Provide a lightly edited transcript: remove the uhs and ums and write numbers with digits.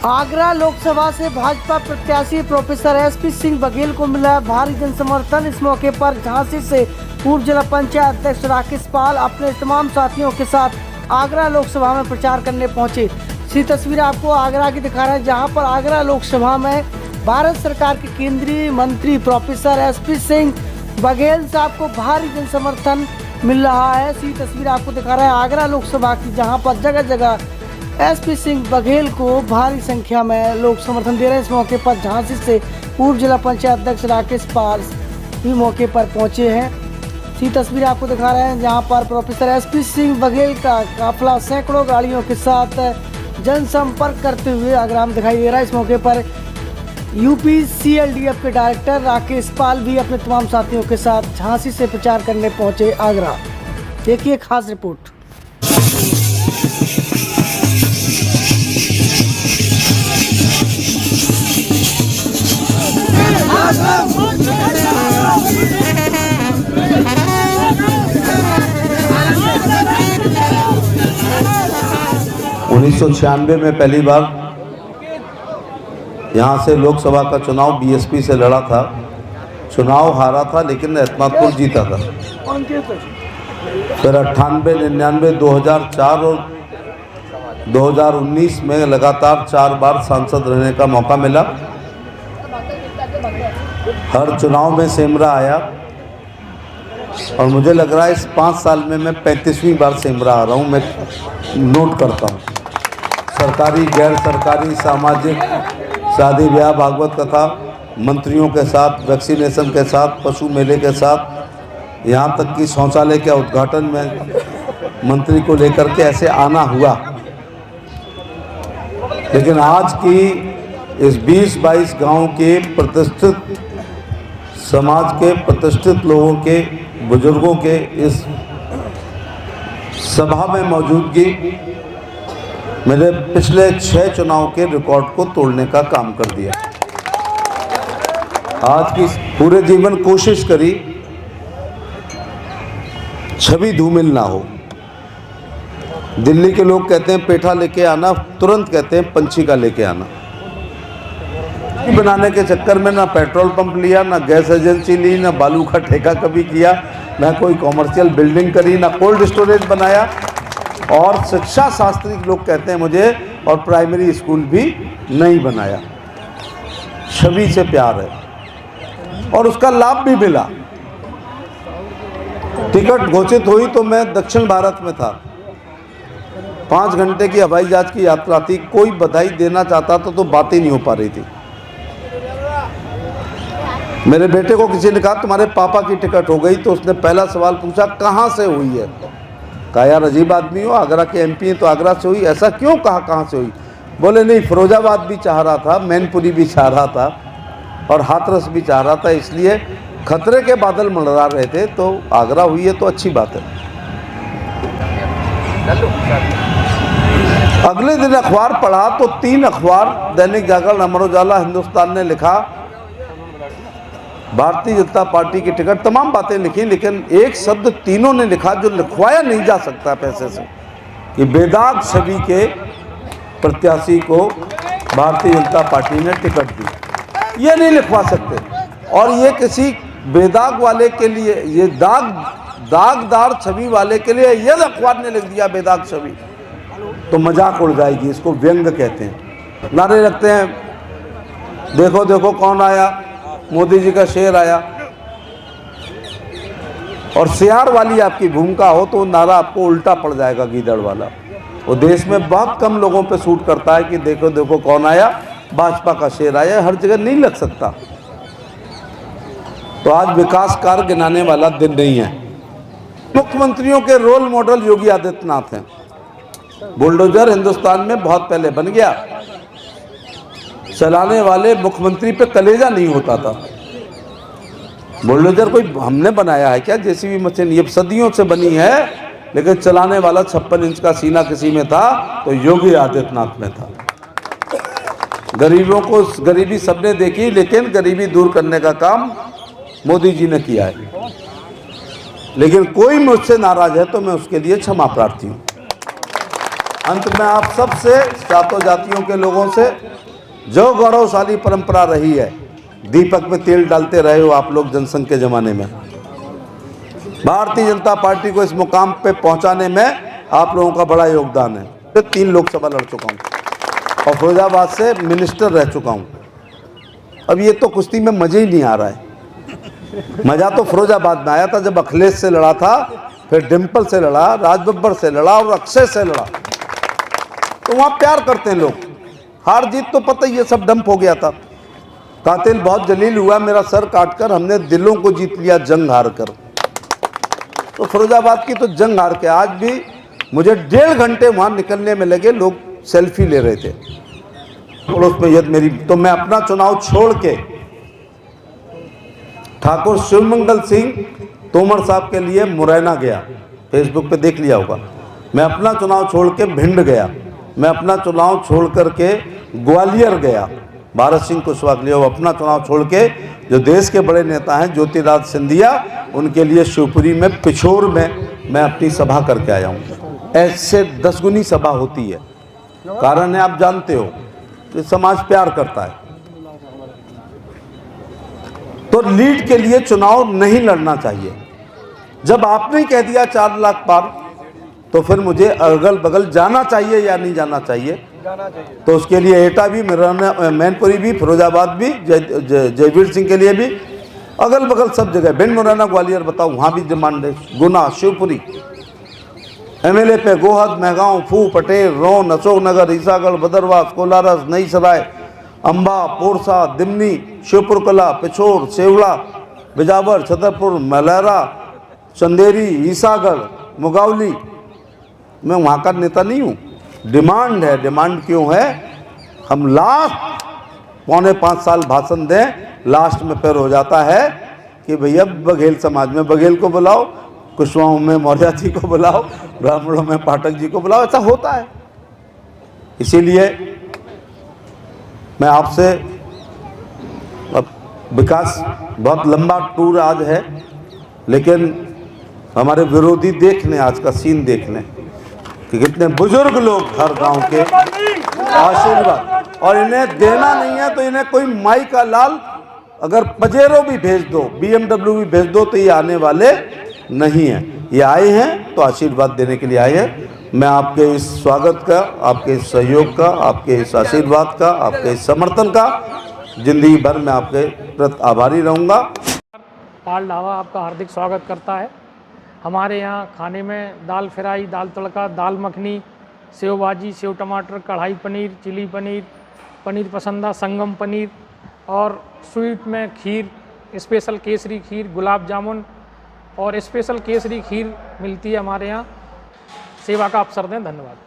आगरा लोकसभा से भाजपा प्रत्याशी professor SP Singh Baghel को मिला भारी जन समर्थन। इस मौके पर झांसी से पूर्व जिला पंचायत अध्यक्ष राकेश पाल अपने तमाम साथियों के साथ आगरा लोकसभा में प्रचार करने पहुंचे। इसी तस्वीर आपको आगरा की दिखा रहे हैं, जहां पर आगरा लोकसभा में भारत सरकार के केंद्रीय मंत्री प्रोफेसर एसपी सिंह बघेल साहब को भारी जन समर्थन मिल रहा है। इसी तस्वीर आपको दिखा रहे हैं आगरा लोकसभा की, जहां पर जगह जगह एसपी सिंह बघेल को भारी संख्या में लोग समर्थन दे रहे हैं। इस मौके पर झांसी से पूर्व जिला पंचायत अध्यक्ष राकेश पाल भी मौके पर पहुंचे हैं। इसी तस्वीर आपको दिखा रहे हैं, जहां पर प्रोफेसर एसपी सिंह बघेल का काफिला सैकड़ों गाड़ियों के साथ जनसंपर्क करते हुए आगरा में दिखाई दे रहा है। इस मौके पर यूपी CLDF के डायरेक्टर राकेश पाल भी अपने तमाम साथियों के साथ झांसी से प्रचार करने पहुंचे आगरा। देखिए खास रिपोर्ट। 1996 में पहली बार यहाँ से लोकसभा का चुनाव BSP से लड़ा था। चुनाव हारा था लेकिन एतमादपुर जीता था। फिर 98, 99, 2004 और 2019 में लगातार 4 बार सांसद रहने का मौका मिला। हर चुनाव में सेमरा आया और मुझे लग रहा है इस 5 साल में मैं 35वीं बार सेमरा आ रहा हूँ। मैं नोट करता हूँ, सरकारी, गैर सरकारी, सामाजिक, शादी ब्याह, भागवत कथा, मंत्रियों के साथ, वैक्सीनेशन के साथ, पशु मेले के साथ, यहाँ तक कि शौचालय के उद्घाटन में मंत्री को लेकर के ऐसे आना हुआ। लेकिन आज की इस 20-22 गांव के प्रतिष्ठित समाज के प्रतिष्ठित लोगों के, बुजुर्गों के इस सभा में मौजूदगी मेरे पिछले 6 चुनाव के रिकॉर्ड को तोड़ने का काम कर दिया। आज की पूरे जीवन कोशिश करी छवि धूमिल ना हो। दिल्ली के लोग कहते हैं पेठा लेके आना, तुरंत कहते हैं पंछी का लेके आना। बनाने के चक्कर में ना पेट्रोल पंप लिया, ना गैस एजेंसी ली, ना बालू का ठेका कभी किया, ना कोई कॉमर्शियल बिल्डिंग करी, ना कोल्ड स्टोरेज बनाया। और शिक्षा शास्त्री लोग कहते हैं मुझे, और प्राइमरी स्कूल भी नहीं बनाया। छवि से प्यार है और उसका लाभ भी मिला। टिकट घोषित हुई तो मैं दक्षिण भारत में था। 5 घंटे की हवाई जहाज की यात्रा थी। कोई बधाई देना चाहता था तो बात ही नहीं हो पा रही थी। मेरे बेटे को किसी ने कहा तुम्हारे पापा की टिकट हो गई, तो उसने पहला सवाल पूछा कहाँ से हुई है। कहा यार अजीब आदमी हो, आगरा के MP हैं तो आगरा से हुई, ऐसा क्यों? कहा कहाँ से हुई? बोले नहीं, फिरोजाबाद भी चाह रहा था, मैनपुरी भी चाह रहा था और हाथरस भी चाह रहा था, इसलिए खतरे के बादल मंडरा रहे थे, तो आगरा हुई है तो अच्छी बात है। अगले दिन अखबार पढ़ा तो 3 अखबार, दैनिक जागरण, अमर उजाला, हिंदुस्तान ने लिखा भारतीय जनता पार्टी की टिकट, तमाम बातें लिखी, लेकिन एक शब्द तीनों ने लिखा जो लिखवाया नहीं जा सकता पैसे से, कि बेदाग छवि के प्रत्याशी को भारतीय जनता पार्टी ने टिकट दी। ये नहीं लिखवा सकते। और ये किसी बेदाग वाले के लिए, ये दागदार छवि वाले के लिए यह अखबार ने लिख दिया बेदाग छवि, तो मजाक उड़ जाएगी। इसको व्यंग कहते हैं। नारे लगते हैं, देखो देखो कौन आया, मोदी जी का शेर आया। और सियार वाली आपकी भूमिका हो तो नारा आपको उल्टा पड़ जाएगा, गीदड़ वाला। वो देश में बहुत कम लोगों पे सूट करता है कि देखो देखो कौन आया, भाजपा का शेर आया। हर जगह नहीं लग सकता। तो आज विकास कार्य गिनाने वाला दिन नहीं है। मुख्यमंत्रियों के रोल मॉडल योगी आदित्यनाथ हैं। बुलडोजर हिंदुस्तान में बहुत पहले बन गया। चलाने वाले मुख्यमंत्री पे कलेजा नहीं होता था। बुलडोजर कोई हमने बनाया है क्या? JCB मशीन ये सदियों से बनी है, लेकिन चलाने वाला 56 इंच का सीना किसी में था तो योगी आदित्यनाथ में था। गरीबों को, गरीबी सबने देखी, लेकिन गरीबी दूर करने का काम मोदी जी ने किया है। लेकिन कोई मुझसे नाराज है तो मैं उसके लिए क्षमा प्रार्थी हूँ। अंत में आप सबसे, जातों जातियों के लोगों से, जो गौरवशाली परंपरा रही है, दीपक में तेल डालते रहे हो आप लोग जनसंघ के ज़माने में। भारतीय जनता पार्टी को इस मुकाम पे पहुंचाने में आप लोगों का बड़ा योगदान है। मैं 3 लोकसभा लड़ चुका हूं और फिरोजाबाद से मिनिस्टर रह चुका हूं। अब ये तो कुश्ती में मज़े ही नहीं आ रहा है। मज़ा तो फिरोजाबाद में आया था जब अखिलेश से लड़ा था, फिर डिम्पल से लड़ा, राज बब्बर से लड़ा और अक्षय से लड़ा। तो वहाँ प्यार करते हैं लोग। हार जीत तो पता ही है, सब डंप हो गया था। कातिल बहुत जलील हुआ मेरा सर काटकर, हमने दिलों को जीत लिया जंग हार कर। तो फिरोजाबाद की तो जंग हार के आज भी मुझे 1.5 घंटे वहाँ निकलने में लगे, लोग सेल्फी ले रहे थे। पड़ोस में यद मेरी, तो मैं अपना चुनाव छोड़ के ठाकुर शिवमंगल सिंह तोमर साहब के लिए मुरैना गया। फेसबुक पे देख लिया होगा। मैं अपना चुनाव छोड़ के भिंड गया। मैं अपना चुनाव छोड़ करके ग्वालियर गया। भारत सिंह कुशवाहा के लिए अपना चुनाव छोड़ के, जो देश के बड़े नेता हैं ज्योतिरादित्य सिंधिया, उनके लिए शिवपुरी में, पिछोर में मैं अपनी सभा करके आया हूँ। ऐसे 10 गुनी सभा होती है। कारण है आप जानते हो, तो समाज प्यार करता है। तो लीड के लिए चुनाव नहीं लड़ना चाहिए। जब आपने ही कह दिया 4 लाख पार, तो फिर मुझे अगल बगल जाना चाहिए या नहीं जाना चाहिए? जाना चाहिए। तो उसके लिए एटा भी, मैनपुरी भी, फिरोजाबाद भी, जयवीर सिंह के लिए भी, अगल बगल सब जगह, भिंड, मुरैना, ग्वालियर, बताओ वहाँ भी डिमांड है। गुना, शिवपुरी, एमएलए पे गोहद, मेहगांव, फू, पटेल, रोन, अशोकनगर, ईसागढ़, भदरवास, कोलारस, नई सराय, अंबा, पोरसा, दिमनी, शिवपुर कला, पिछोर, सेवड़ा, बिजावर, छतरपुर, मलहरा, चंदेरी, ईसागढ़, मुगावली। मैं वहाँ का नेता नहीं हूँ। डिमांड है। डिमांड क्यों है? हम लास्ट 4.25 साल भाषण दें, लास्ट में फिर हो जाता है कि भैया बघेल समाज में बघेल को बुलाओ, कुशवाहों में मौर्य जी को बुलाओ, ब्राह्मणों में पाठक जी को बुलाओ। ऐसा होता है। इसीलिए मैं आपसे, अब विकास बहुत लंबा टूर आज है, लेकिन हमारे विरोधी देख लें, आज का सीन देख लें कि कितने बुजुर्ग लोग हर गांव के आशीर्वाद, और इन्हें देना नहीं है तो इन्हें कोई माई का लाल, अगर पजेरो भी भेज दो, BMW भी भेज दो, तो ये आने वाले नहीं हैं। ये आए हैं तो आशीर्वाद देने के लिए आए हैं। मैं आपके इस स्वागत का, आपके इस सहयोग का, आपके इस आशीर्वाद का, आपके इस समर्थन का जिंदगी भर मैं आपके प्रति आभारी रहूँगा। पाल ढाबा आपका हार्दिक स्वागत करता है। हमारे यहाँ खाने में दाल फ्राई, दाल तड़का, दाल मखनी, सेव भाजी, सेव टमाटर, कढ़ाई पनीर, चिली पनीर, पनीर पसंदा, संगम पनीर, और स्वीट में खीर, स्पेशल केसरी खीर, गुलाब जामुन और स्पेशल केसरी खीर मिलती है हमारे यहाँ। सेवा का अवसर दें। धन्यवाद।